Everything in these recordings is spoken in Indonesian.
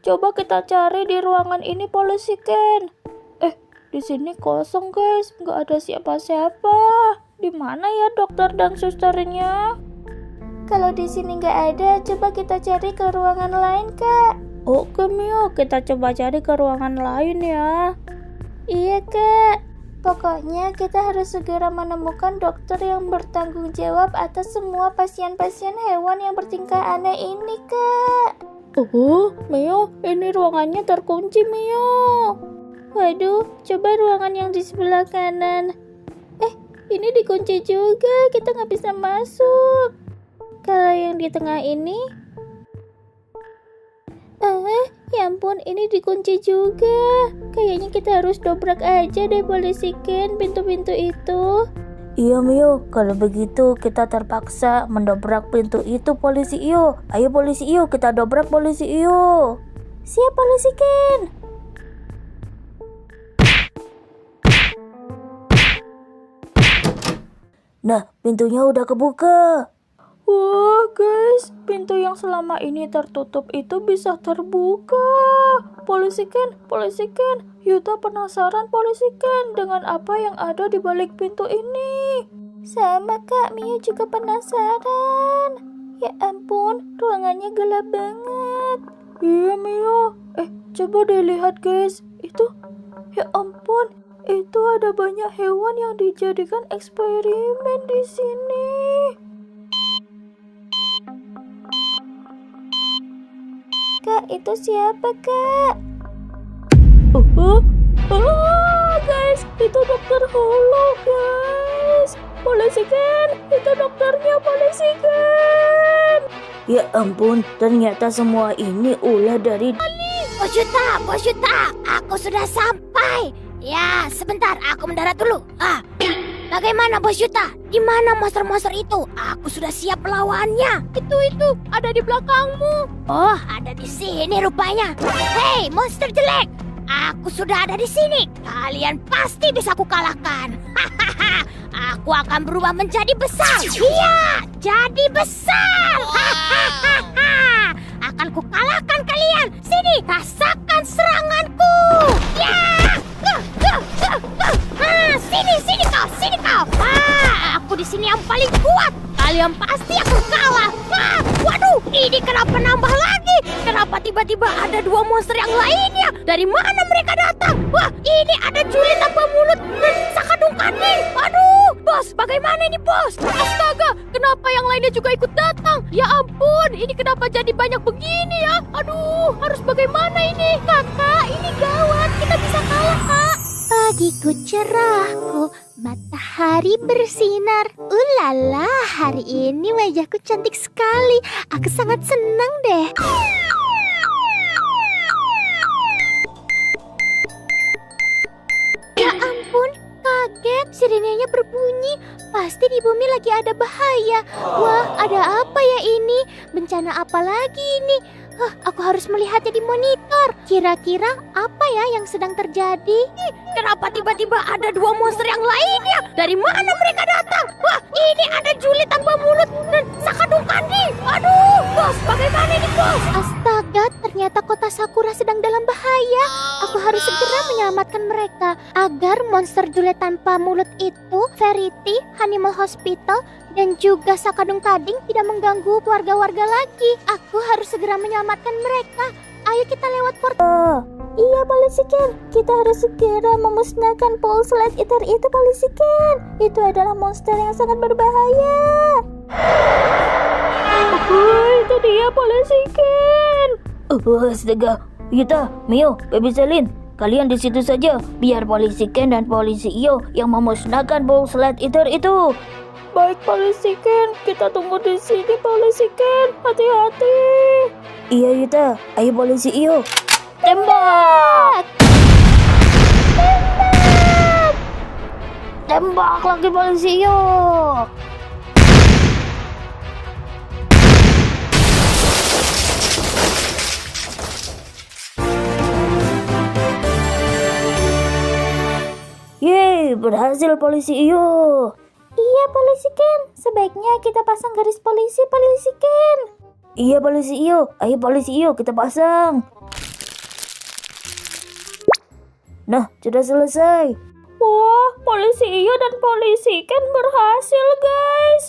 Coba kita cari di ruangan ini, polisi Ken. Di sini kosong guys, nggak ada siapa-siapa. Di mana ya dokter dan susternya? Kalau di sini nggak ada, coba kita cari ke ruangan lain, Kak. Oke Mio, kita coba cari ke ruangan lain ya. Iya Kak, pokoknya kita harus segera menemukan dokter yang bertanggung jawab atas semua pasien-pasien hewan yang bertingkah aneh ini Kak. Mio, ini ruangannya terkunci Mio. Waduh, coba ruangan yang di sebelah kanan. Ini dikunci juga, kita nggak bisa masuk. Kalau yang di tengah ini, ya ampun, ini dikunci juga. Kayaknya kita harus dobrak aja deh polisi Ken, pintu-pintu itu. Iya Mio, kalau begitu kita terpaksa mendobrak pintu itu polisi Iyo. Ayo polisi Iyo, kita dobrak polisi Iyo. Siap polisi Ken. Nah, pintunya udah kebuka. Wah guys, pintu yang selama ini tertutup itu bisa terbuka. Polisi Ken, Yuta penasaran polisi Ken dengan apa yang ada di balik pintu ini. Sama Kak, Mio juga penasaran. Ya ampun, ruangannya gelap banget. Iya Mio, coba deh lihat guys, itu, ya ampun, itu ada banyak hewan yang dijadikan eksperimen di sini. Kak, itu siapa Kak? Guys, itu dokter Holo guys. Polisi Ken, itu dokternya polisi Ken. Ya ampun, ternyata semua ini ulah dari Bos Yuta, aku sudah sampai. Ya, sebentar, aku mendarat dulu. Bagaimana Bos Yuta? Di mana monster-monster itu? Aku sudah siap melawannya. Itu ada di belakangmu. Oh, ada di sini rupanya. Hei, monster jelek. Aku sudah ada di sini. Kalian pasti bisa kukalahkan. Aku akan berubah menjadi besar. Iya, jadi besar. Akan kukalahkan kalian. Sini, rasakan seranganku. Ya. Sini kau. Aku di sini yang paling kuat. Kalian pasti akan kalah. Waduh, ini kenapa nambah lagi? Kenapa tiba-tiba ada dua monster yang lainnya? Dari mana mereka datang? Wah, ini ada Juli tanpa mulut dan Sakadung Kanding. Aduh, bos, bagaimana ini bos? Astaga, kenapa yang lainnya juga ikut datang? Ya ampun, ini kenapa jadi banyak begini ya? Aduh, harus bagaimana ini? Kakak, ini gawat. Kita bisa kalah, Kak. Pagiku cerahku, matahari bersinar. Ulala, hari ini wajahku cantik sekali. Aku sangat senang deh. Ya ampun, kaget. Sirenenya berbunyi. Pasti di bumi lagi ada bahaya. Wah, ada apa ya ini? Bencana apa lagi ini? Aku harus melihatnya di monitor. Kira-kira apa ya yang sedang terjadi? Kenapa tiba-tiba ada dua monster yang lainnya? Dari mana mereka datang? Wah, ini ada Juli tanpa mulut dan Sakadung Kanding. Aduh, bos, bagaimana ini bos? Astaga, ternyata kota Sakura sedang dalam bahaya. Aku harus segera menyelamatkan mereka agar monster Juli tanpa mulut itu, Verity, Animal Hospital, dan juga Sakadung Kading tidak mengganggu warga-warga lagi. Aku harus segera menyelamatkan mereka. Ayo kita lewat portal. Iya polisi Ken, kita harus segera memusnahkan Pulse Light Eater itu polisi Ken. Itu adalah monster yang sangat berbahaya. Itu dia polisi Ken. Astaga, Yuta, Mio, Baby Selin, kalian di situ saja. Biar polisi Ken dan polisi Iyo yang memusnahkan Pulse Light Eater itu. Baik polisi Ken, kita tunggu di sini polisi Ken. Hati-hati. Iya Yuta, ayo polisi Iyo. Tembak! Tembak lagi polisi Iyo. Yeay, berhasil polisi Iyo. Iya polisi Ken, sebaiknya kita pasang garis polisi Ken. Iya polisi Iyo, ayo polisi Iyo kita pasang. Nah, sudah selesai. Wah, polisi Iyo dan polisi Ken berhasil, guys.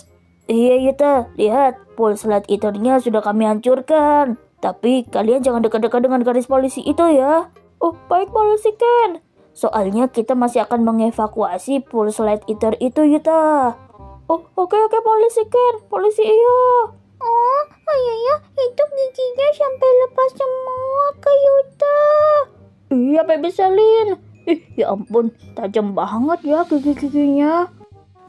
Iya Yuta, lihat, pulslight eaternya sudah kami hancurkan. Tapi kalian jangan dekat-dekat dengan garis polisi itu ya. Oh, baik polisi Ken. Soalnya kita masih akan mengevakuasi pulslight eater itu Yuta. Oh, oke polisi Ken, polisi Iyo. Oh iya, itu giginya sampai lepas semua Kak Yuta. Iya, Baby Selin. Ya ampun, tajam banget ya gigi-giginya.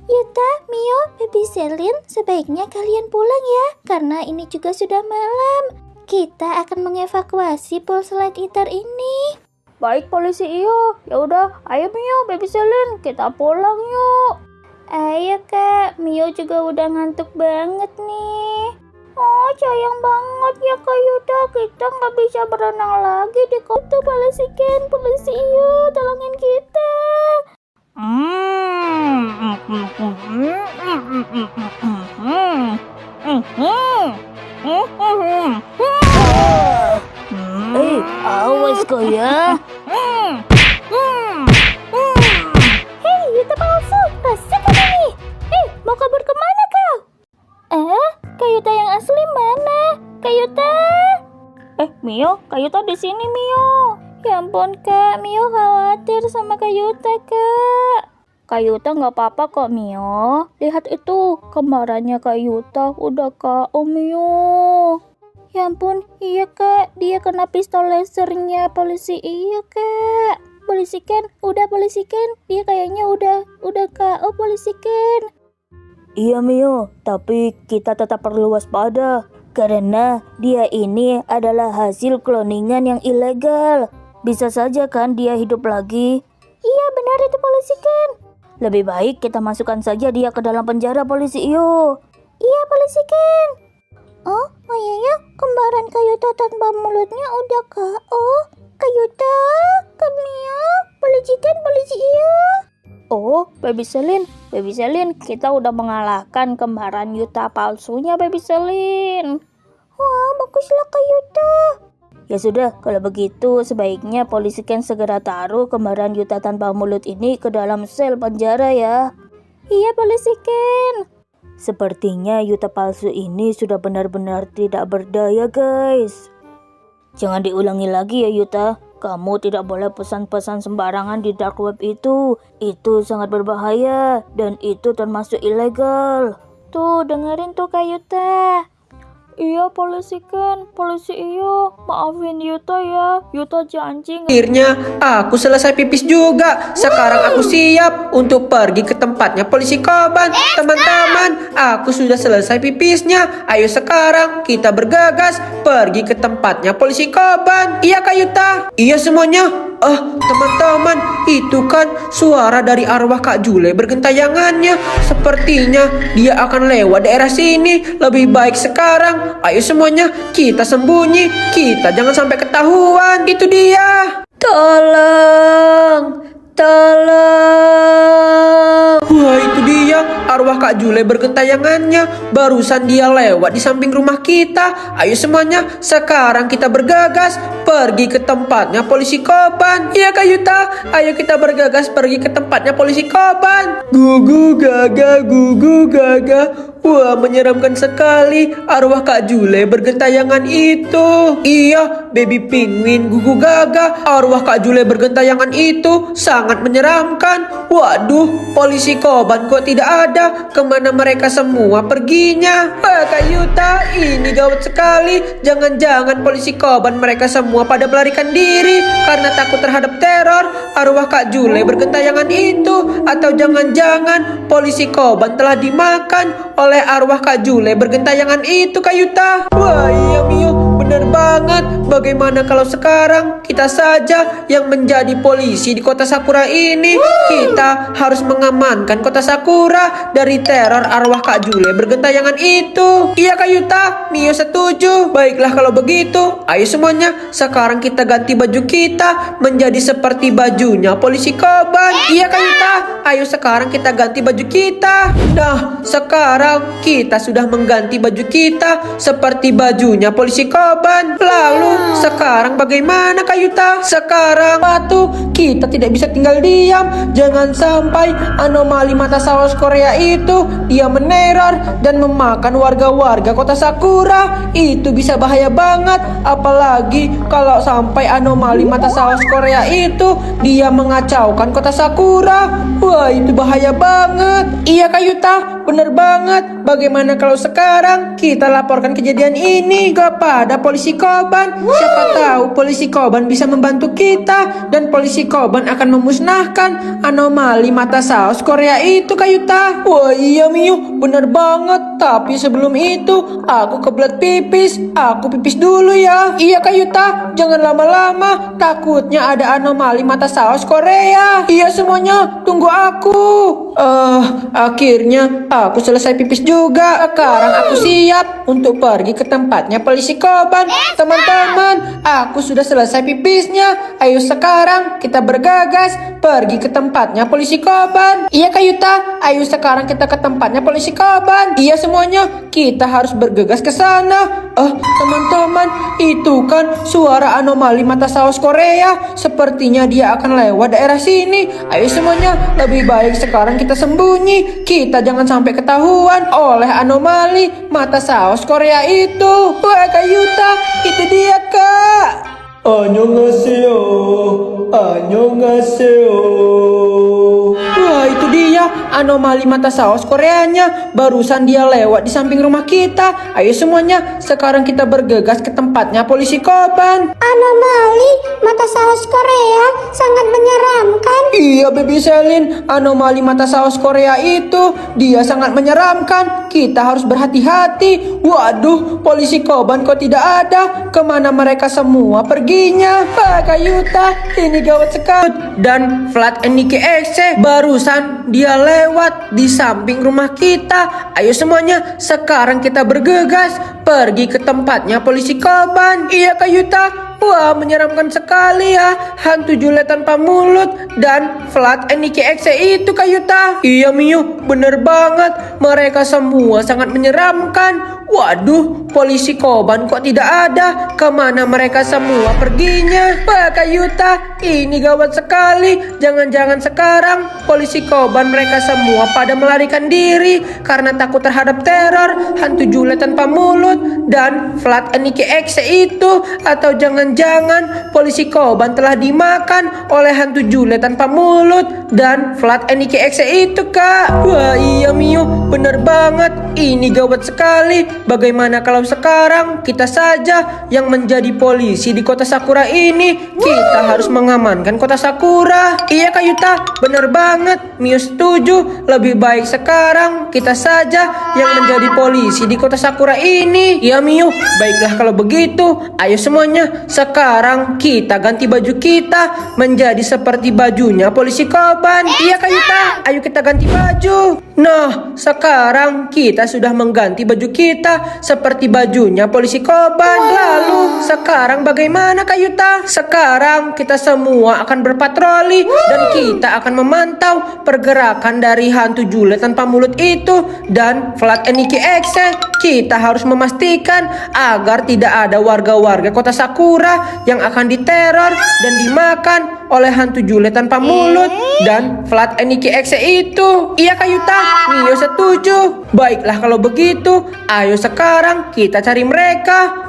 Yuta, Mio, Baby Selin, sebaiknya kalian pulang ya, karena ini juga sudah malam. Kita akan mengevakuasi pulslight eater ini. Baik polisi Iyo. Ya udah, ayo Mio, Baby Selin, kita pulang yuk. Ayo Kak, Mio juga udah ngantuk banget nih. Oh, sayang banget ya Kak Yuta, kita nggak bisa berenang lagi di kota. Polisi Ken, polisi Iyo, tolongin kita. Awas kau ya. Hei, Yuta palsu, rasakan ini. Mau kabur kemana kau? Kak Yuta yang asli mana? Kak Yuta? Mio, Kak Yuta di sini Mio. Ya ampun Kak, Mio khawatir sama Kak Yuta Kak. Kak Yuta nggak apa-apa kok Mio. Lihat itu, kembarannya Kak Yuta udah KO Mio. Ya ampun, iya Kak, dia kena pistol lasernya polisi. Iya Kak. Polisi Ken, polisi Ken, dia kayaknya udah KO polisi Ken. Iya Mio, tapi kita tetap perlu waspada. Karena dia ini adalah hasil cloningan yang ilegal. Bisa saja kan dia hidup lagi. Iya benar itu polisi Ken. Lebih baik kita masukkan saja dia ke dalam penjara polisi Iyo. Iya polisi Ken. Oh iya, kembaran Kak Yuta tanpa mulutnya udah KO. Kak Yuta, Kak Mio, polisi Ken, polisi Iyo. Oh, Baby Selin, kita udah mengalahkan kembaran Yuta palsunya Baby Selin. Wah, baguslah Kak Yuta. Ya sudah, kalau begitu sebaiknya polisi Ken segera taruh kembaran Yuta tanpa mulut ini ke dalam sel penjara ya. Iya polisi Ken. Sepertinya Yuta palsu ini sudah benar-benar tidak berdaya guys. Jangan diulangi lagi ya Yuta. Kamu tidak boleh pesan-pesan sembarangan di dark web itu. Itu sangat berbahaya dan itu termasuk ilegal. Tuh, dengerin tuh Kak Yuta. Iya polisi Ken, polisi Iyo, maafin Yuta ya. Yuta janji. Akhirnya aku selesai pipis juga. Sekarang aku siap untuk pergi ke tempatnya polisi Koban. Teman-teman, aku sudah selesai pipisnya. Ayo sekarang kita bergegas pergi ke tempatnya polisi Koban. Iya Kak Yuta? Iya semuanya. Teman-teman, itu kan suara dari arwah Kak Jule bergentayangannya. Sepertinya dia akan lewat daerah sini. Lebih baik sekarang, ayo semuanya kita sembunyi. Kita jangan sampai ketahuan. Itu dia. Tolong. Wah, itu dia arwah Kak Jule bergentayangannya. Barusan dia lewat di samping rumah kita. Ayo semuanya, sekarang kita bergegas pergi ke tempatnya polisi Koban. Iya Kak Yuta, ayo kita bergegas pergi ke tempatnya polisi Koban. Gugu gaga. Wah, menyeramkan sekali arwah Kak Jule bergentayangan itu. Iya, baby penguin gugu gaga. Arwah Kak Jule bergentayangan itu sangat menyeramkan. Waduh, polisi Koban kok tidak ada. Kemana mereka semua perginya? Kak Yuta, ini gawat sekali. Jangan-jangan polisi Koban mereka semua pada melarikan diri karena takut terhadap teror arwah Kak Jule bergentayangan itu. Atau jangan-jangan polisi Koban telah dimakan oleh arwah Kak Jule bergentayangan itu Kak Yuta. Wah iya Mio, benar banget. Bagaimana kalau sekarang kita saja yang menjadi polisi di kota Sakura ini? Kita harus mengamankan kota Sakura dari teror arwah Kak Jule bergentayangan itu. Iya Kak Yuta, Mio setuju. Baiklah kalau begitu, ayo semuanya sekarang kita ganti baju kita menjadi seperti bajunya polisi Koban. Iya Kak Yuta, ayo sekarang kita ganti baju kita. Nah, sekarang kita sudah mengganti baju kita seperti bajunya polisi Koban. Koban. Lalu sekarang bagaimana Kak Yuta? Sekarang batu, kita tidak bisa tinggal diam. Jangan sampai anomali mata saus Korea itu dia meneror dan memakan warga-warga kota Sakura. Itu bisa bahaya banget. Apalagi kalau sampai anomali mata saus Korea itu dia mengacaukan kota Sakura. Wah, itu bahaya banget. Iya Kak Yuta, bener banget. Bagaimana kalau sekarang kita laporkan kejadian ini kepada polisi Koban? Siapa tahu polisi Koban bisa membantu kita dan polisi Koban akan memusnahkan anomali mata saus Korea itu Kak Yuta. Wah iya Miu, bener banget. Tapi sebelum itu aku kebelet pipis. Aku pipis dulu ya. Iya Kak Yuta, jangan lama-lama. Takutnya ada anomali mata saus Korea. Iya semuanya, tunggu aku. Akhirnya aku selesai pipis juga. Sekarang aku siap untuk pergi ke tempatnya polisi Koban. Teman-teman, aku sudah selesai pipisnya. Ayo sekarang kita bergegas pergi ke tempatnya polisi Koban. Iya Kak Yuta, ayo sekarang kita ke tempatnya polisi Koban. Iya semuanya, kita harus bergegas ke sana. Teman-teman, itu kan suara anomali mata saus Korea. Sepertinya dia akan lewat daerah sini. Ayo semuanya, lebih baik sekarang kita sembunyi. Kita jangan sampai ketahuan oleh anomali mata saus Korea itu. Wah Kak Yuta, itu dia Kak. Annyeonghaseyo. Annyeonghaseyo. Wah itu dia anomali mata saus Koreanya. Barusan dia lewat di samping rumah kita. Ayo semuanya, sekarang kita bergegas ke tempatnya polisi Koban. Anomali mata saus Korea sangat menyeramkan. Iya Baby Selin, anomali mata saus Korea itu dia sangat menyeramkan. Kita harus berhati-hati. Waduh, polisi Koban kok tidak ada? Kemana mereka semua perginya? Kak Yuta, ini gawat sekali. Dan Vlad and Nicky Exe barusan dia lewat di samping rumah kita. Ayo semuanya, sekarang kita bergegas pergi ke tempatnya polisi Koban. Iya Kak Yuta. Wah, menyeramkan sekali ya. Hantu Jule tanpa mulut dan Vlad and Nicky Exe itu Kak Yuta. Iya Miu, bener banget. Mereka semua sangat menyeramkan. Waduh, polisi Koban kok tidak ada? Kemana mereka semua perginya? Wah Kak Yuta, ini gawat sekali. Jangan-jangan sekarang polisi Koban mereka semua pada melarikan diri karena takut terhadap teror hantu Jule tanpa mulut dan Vlad and Nicky Exe itu. Atau jangan-jangan polisi Koban telah dimakan oleh hantu Jule tanpa mulut dan Vlad and Nicky Exe itu Kak. Wah iya Miu, bener banget. Ini gawat sekali. Bagaimana kalau sekarang kita saja yang menjadi polisi di kota Sakura ini? Kita harus mengamankan kota Sakura. Iya Kak Yuta, bener banget. Miu setuju. Lebih baik sekarang kita saja yang menjadi polisi di kota Sakura ini. Iya Miu, baiklah kalau begitu. Ayo semuanya, sekarang kita ganti baju kita menjadi seperti bajunya polisi Koban. Iya Kak Yuta, ayo kita ganti baju. Nah, sekarang kita sudah mengganti baju kita seperti bajunya polisi Koban. Lalu sekarang bagaimana Kak Yuta? Sekarang kita semua akan berpatroli dan kita akan memantau pergerakan dari hantu Jule tanpa mulut itu dan Vlad and Nicky Exe. Kita harus memastikan agar tidak ada warga-warga kota Sakura yang akan diteror dan dimakan oleh hantu Jule tanpa mulut dan Vlad and Nicky Exe itu. Iya Kak Yuta, Mio setuju. Baiklah kalau begitu, ayo sekarang kita cari mereka.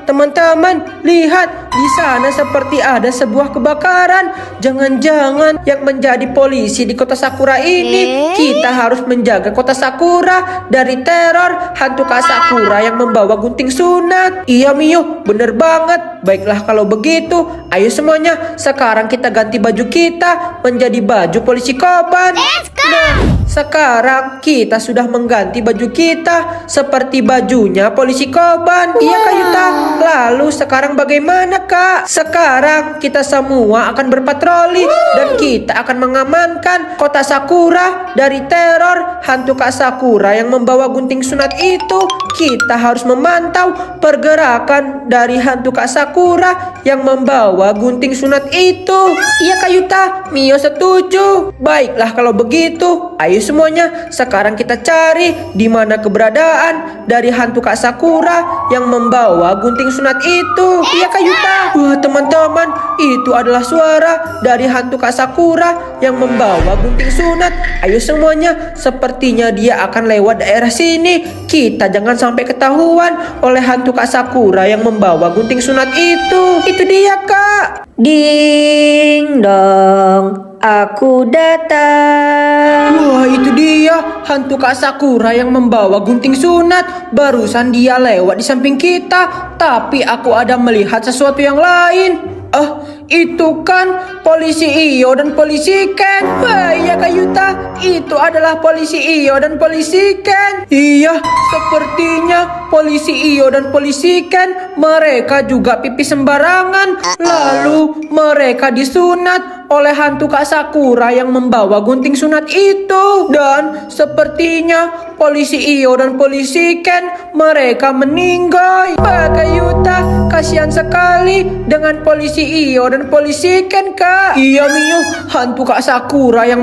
Teman-teman, lihat di sana seperti ada sebuah kebakaran. Jangan-jangan yang menjadi polisi di kota Sakura ini kita harus menjaga kota Sakura dari teror hantu Kak Sakura yang membawa gunting sunat. Iya Mio, bener banget. Baiklah kalau begitu, ayo semuanya sekarang kita ganti baju kita menjadi baju polisi Koban. Nah, sekarang kita sudah mengganti baju kita seperti bajunya polisi Koban. Iya Kak Yuta. Lalu sekarang bagaimana Kak? Sekarang kita semua akan berpatroli dan kita akan mengamankan kota Sakura dari teror hantu Kak Sakura yang membawa gunting sunat itu. Kita harus memantau pergerakan dari hantu Kak Sakura yang membawa gunting sunat itu. Iya Kak Yuta, Mio setuju. Baiklah kalau begitu, ayo Ayo semuanya, sekarang kita cari di mana keberadaan dari hantu Kak Sakura yang membawa gunting sunat itu. Iya Kak Yuta. Wah teman-teman, itu adalah suara dari hantu Kak Sakura yang membawa gunting sunat. Ayo semuanya, sepertinya dia akan lewat daerah sini. Kita jangan sampai ketahuan oleh hantu Kak Sakura yang membawa gunting sunat itu. Itu dia Kak. Ding dong, aku datang. Wah itu dia hantu Kak Sakura yang membawa gunting sunat. Barusan dia lewat di samping kita, tapi aku ada melihat sesuatu yang lain. Itu kan polisi Iyo dan polisi Ken. Wah iya Kak Yuta, itu adalah polisi Iyo dan polisi Ken. Iya, sepertinya polisi Iyo dan polisi Ken mereka juga pipis sembarangan. Lalu mereka disunat oleh hantu Kak Sakura yang membawa gunting sunat itu. Dan sepertinya polisi Iyo dan polisi Ken mereka meninggal. Wah Kak Yuta, kasihan sekali dengan polisi Iyo dan polisi Ken Kak. Iya Mio, hantu Kak Sakura yang